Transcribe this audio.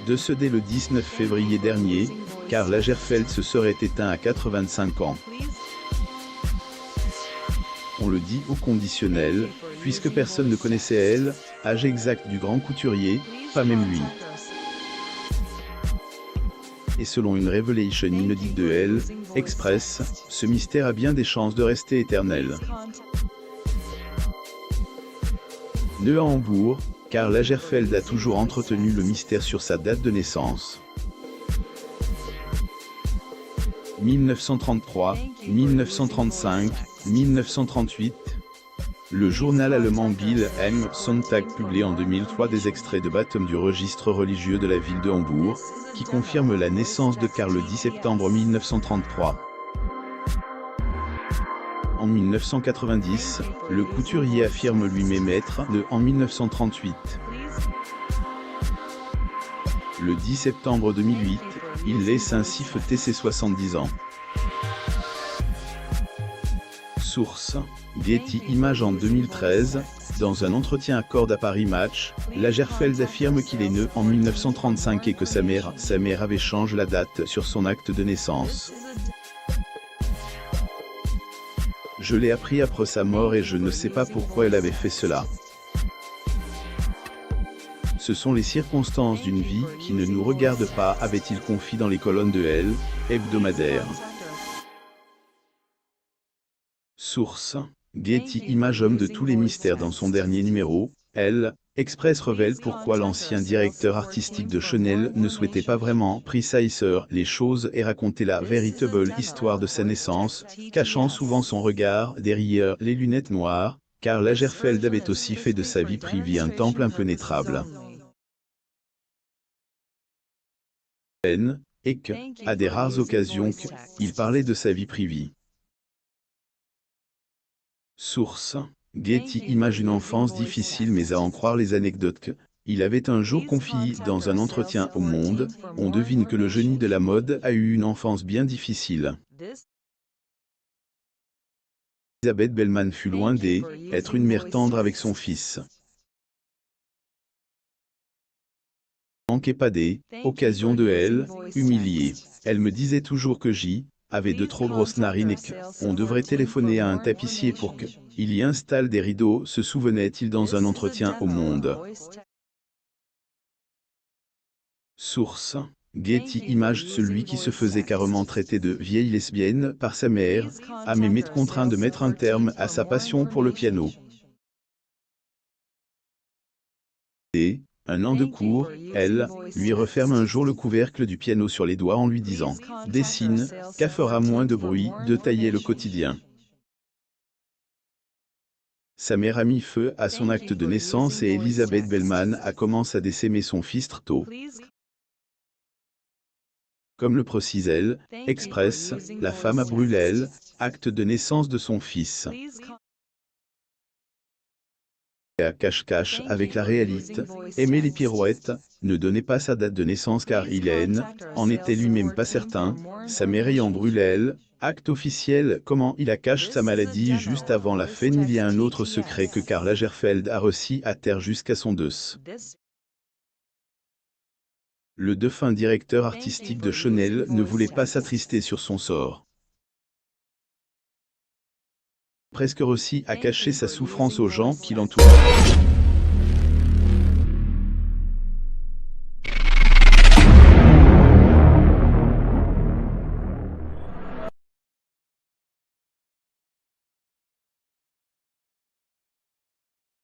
décédé le 19 février dernier, Karl Lagerfeld se serait éteint à 85 ans. On le dit au conditionnel, puisque personne ne connaissait elle, âge exact du grand couturier, pas même lui. Et selon une révélation inédite de Elle Express, ce mystère a bien des chances de rester éternel. Né à Hambourg, Karl Lagerfeld a toujours entretenu le mystère sur sa date de naissance. 1933, 1935, 1938. Le journal allemand Bild am Sonntag publie en 2003 des extraits de baptême du registre religieux de la ville de Hambourg, qui confirment la naissance de Karl le 10 septembre 1933. En 1990, le couturier affirme lui-même être né en 1938. Le 10 septembre 2008, il laisse ainsi fêter ses 70 ans. Source: Getty Images. En 2013, dans un entretien accordé à Paris Match, Lagerfeld affirme qu'il est né en 1935 et que sa mère avait changé la date sur son acte de naissance. Je l'ai appris après sa mort et je ne sais pas pourquoi elle avait fait cela. Ce sont les circonstances d'une vie qui ne nous regardent pas, avait-il confié dans les colonnes de Elle hebdomadaire. Source: Getty Images. Homme de tous les mystères. Dans son dernier numéro, Elle Express révèle pourquoi l'ancien directeur artistique de Chanel ne souhaitait pas vraiment préciser les choses et raconter la véritable histoire de sa naissance, cachant souvent son regard derrière les lunettes noires, car Lagerfeld avait aussi fait de sa vie privée un temple impénétrable. Et que, à des rares occasions il parlait de sa vie privée. Source: Getty Images. Une enfance difficile, mais à en croire les anecdotes qu'il avait un jour confiées dans un entretien au Monde, on devine que le génie de la mode a eu une enfance bien difficile. Elisabeth Bellman fut loin d'être une mère tendre avec son fils. Manquait pas des occasions de Elle humiliée. Elle me disait toujours que avait de trop grosses narines et qu'on devrait téléphoner à un tapissier pour qu'il y installe des rideaux, se souvenait-il dans un entretien au Monde. Source: Getty Images. Celui qui se faisait carrément traiter de vieille lesbienne par sa mère a même été contraint de mettre un terme à sa passion pour le piano. Un an de cours, elle lui referme un jour le couvercle du piano sur les doigts en lui disant « Dessine, qu'à fera moins de bruit de tailler le quotidien ». Sa mère a mis feu à son acte de naissance et Elisabeth Bellman a commencé à décémer son fils très tôt. Comme le précise Elle Express, la femme a brûlé l'acte de naissance de son fils. À cache-cache avec la réalité, aimait les pirouettes, ne donnait pas sa date de naissance car il en était lui-même pas certain, sa mère ayant brûlé acte officiel. Comment il a caché sa maladie juste avant la fin. Il y a un autre secret que Karl Lagerfeld a réussi à taire jusqu'à son décès. Le défunt directeur artistique de Chanel ne voulait pas s'attrister sur son sort. Presque réussi à cacher sa souffrance aux gens qui l'entouraient.